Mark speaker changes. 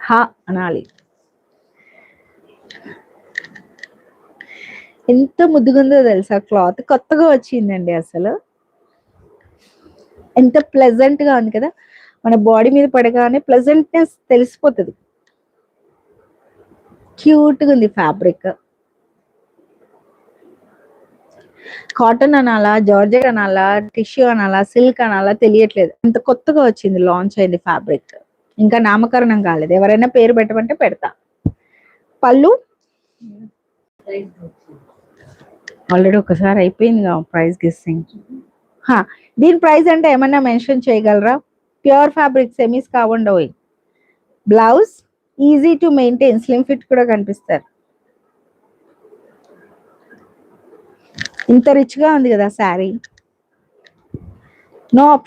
Speaker 1: హా అనాలి. ఎంత ముద్దుగుందో తెలుసా క్లాత్, కొత్తగా వచ్చిందండి. అసలు ఎంత ప్లెజెంట్ గా ఉంది కదా, మన బాడీ మీద పడగానే ప్లెజెంట్నెస్ తెలిసిపోతుంది. క్యూట్ గా ఉంది ఫ్యాబ్రిక్. కాటన్ అనాలా, జార్జెట్ అనాలా, టిష్యూ అనాలా, సిల్క్ అనాలా తెలియట్లేదు. అంత కొత్తగా వచ్చింది, లాంచ్ అయింది ఫ్యాబ్రిక్. ఇంకా నామకరణం కాలేదు, ఎవరైనా పేరు పెట్టమంటే పెడతా. పళ్ళు ఆల్రెడీ ఒకసారి అయిపోయింది ప్రైస్ గెస్సింగ్. దీని ప్రైస్ అంటే ఏమన్నా మెన్షన్ చేయగలరా? ప్యూర్ ఫ్యాబ్రిక్, సెమీస్ కావండోయ్. Blouse easy to maintain, slim fit కూడా కనిపిస్తారు. ఇంత రిచ్ గా ఉంది కదా శారీ. No option.